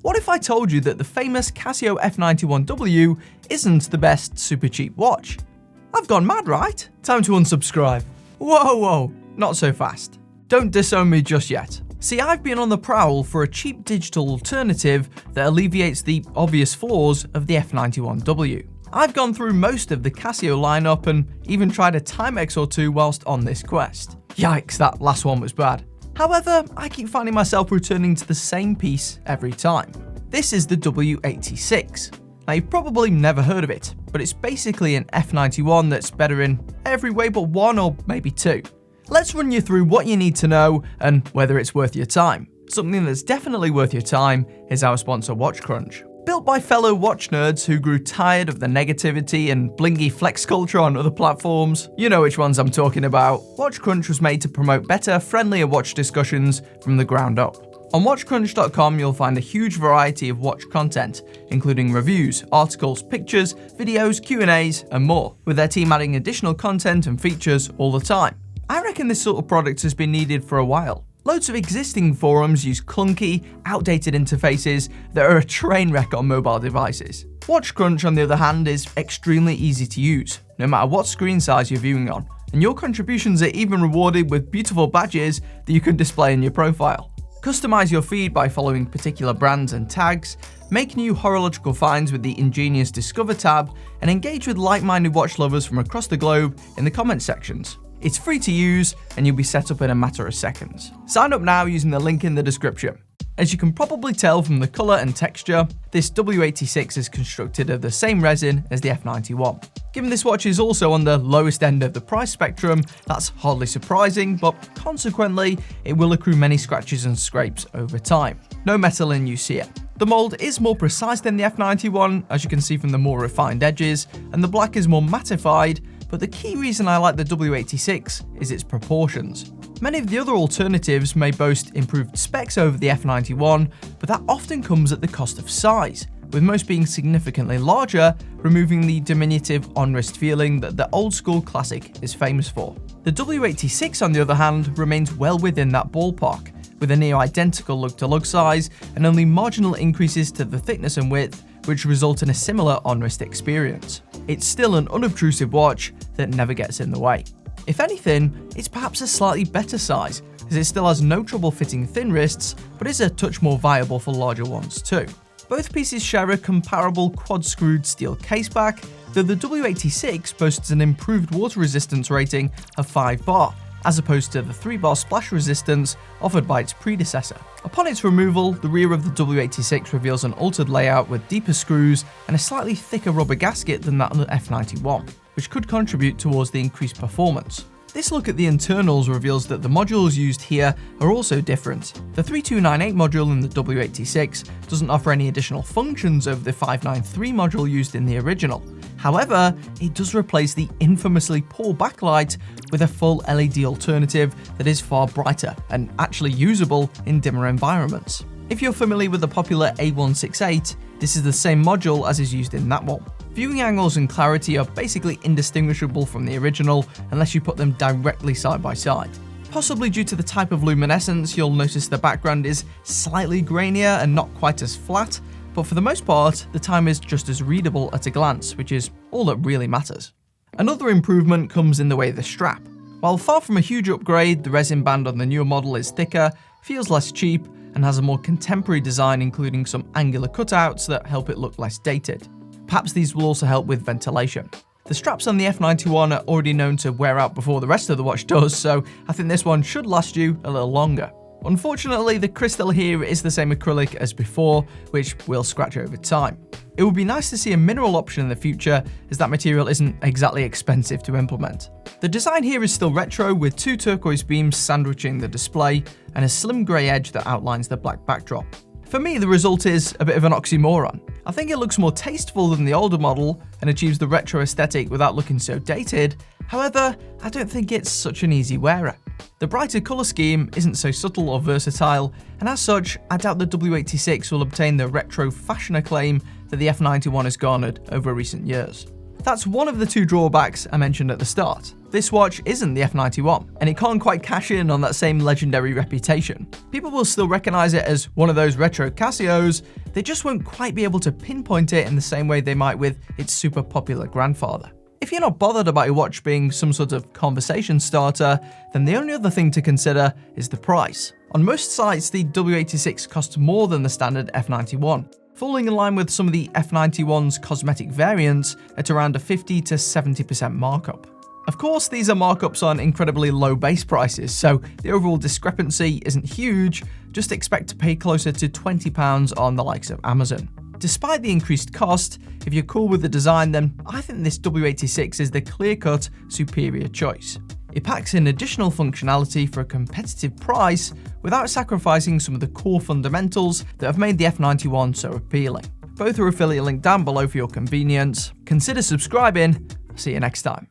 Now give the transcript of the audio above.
What if I told you that the famous Casio F-91W isn't the best super cheap watch? I've gone mad, right? Time to unsubscribe. Whoa, not so fast. Don't disown me just yet. See, I've been on the prowl for a cheap digital alternative that alleviates the obvious flaws of the F-91W. I've gone through most of the Casio lineup and even tried a Timex or two whilst on this quest. Yikes, that last one was bad. However, I keep finding myself returning to the same piece every time. This is the W86. Now, you've probably never heard of it, but it's basically an F91 that's better in every way but one or maybe two. Let's run you through what you need to know and whether it's worth your time. Something that's definitely worth your time is our sponsor WatchCrunch. Built by fellow watch nerds who grew tired of the negativity and blingy flex culture on other platforms. You know which ones I'm talking about. WatchCrunch was made to promote better, friendlier watch discussions from the ground up. On watchcrunch.com, you'll find a huge variety of watch content, including reviews, articles, pictures, videos, Q&As, and more, with their team adding additional content and features all the time. I reckon this sort of product has been needed for a while. Loads of existing forums use clunky, outdated interfaces that are a train wreck on mobile devices. WatchCrunch, on the other hand, is extremely easy to use, no matter what screen size you're viewing on, and your contributions are even rewarded with beautiful badges that you can display in your profile. Customize your feed by following particular brands and tags, make new horological finds with the ingenious Discover tab, and engage with like-minded watch lovers from across the globe in the comment sections. It's free to use, and you'll be set up in a matter of seconds. Sign up now using the link in the description. As you can probably tell from the colour and texture, this W86 is constructed of the same resin as the F91. Given this watch is also on the lowest end of the price spectrum, that's hardly surprising, but consequently, it will accrue many scratches and scrapes over time. No metal in use here. The mould is more precise than the F91, as you can see from the more refined edges, and the black is more mattified, but the key reason I like the W86 is its proportions. Many of the other alternatives may boast improved specs over the F91, but that often comes at the cost of size, with most being significantly larger, removing the diminutive on-wrist feeling that the old-school classic is famous for. The W86, on the other hand, remains well within that ballpark, with a near-identical lug-to-lug size and only marginal increases to the thickness and width, which result in a similar on-wrist experience. It's still an unobtrusive watch that never gets in the way. If anything, it's perhaps a slightly better size, as it still has no trouble fitting thin wrists, but is a touch more viable for larger ones too. Both pieces share a comparable quad-screwed steel caseback, though the W86 boasts an improved water resistance rating of 5 bar, as opposed to the 3 bar splash resistance offered by its predecessor. Upon its removal, the rear of the W86 reveals an altered layout with deeper screws and a slightly thicker rubber gasket than that on the F91, which could contribute towards the increased performance. This look at the internals reveals that the modules used here are also different. The 3298 module in the W86 doesn't offer any additional functions over the 593 module used in the original. However, it does replace the infamously poor backlight with a full LED alternative that is far brighter and actually usable in dimmer environments. If you're familiar with the popular A168, this is the same module as is used in that one. Viewing angles and clarity are basically indistinguishable from the original unless you put them directly side by side. Possibly due to the type of luminescence, you'll notice the background is slightly grainier and not quite as flat, but for the most part, the time is just as readable at a glance, which is all that really matters. Another improvement comes in the way of the strap. While far from a huge upgrade, the resin band on the newer model is thicker, feels less cheap, and has a more contemporary design, including some angular cutouts that help it look less dated. Perhaps these will also help with ventilation. The straps on the F91 are already known to wear out before the rest of the watch does, so I think this one should last you a little longer. Unfortunately, the crystal here is the same acrylic as before, which will scratch over time. It would be nice to see a mineral option in the future, as that material isn't exactly expensive to implement. The design here is still retro, with 2 turquoise beams sandwiching the display and a slim grey edge that outlines the black backdrop. For me, the result is a bit of an oxymoron. I think it looks more tasteful than the older model and achieves the retro aesthetic without looking so dated. However, I don't think it's such an easy wearer. The brighter colour scheme isn't so subtle or versatile, and as such, I doubt the W86 will obtain the retro fashion acclaim that the F91 has garnered over recent years. That's one of the two drawbacks I mentioned at the start. This watch isn't the F-91, and it can't quite cash in on that same legendary reputation. People will still recognize it as one of those retro Casios, they just won't quite be able to pinpoint it in the same way they might with its super popular grandfather. If you're not bothered about your watch being some sort of conversation starter, then the only other thing to consider is the price. On most sites, the W86 costs more than the standard F-91, falling in line with some of the F-91's cosmetic variants at around a 50 to 70% markup. Of course, these are markups on incredibly low base prices, so the overall discrepancy isn't huge, just expect to pay closer to £20 on the likes of Amazon. Despite the increased cost, if you're cool with the design, then I think this W86 is the clear-cut, superior choice. It packs in additional functionality for a competitive price without sacrificing some of the core fundamentals that have made the F-91 so appealing. Both are affiliate linked down below for your convenience. Consider subscribing. See you next time.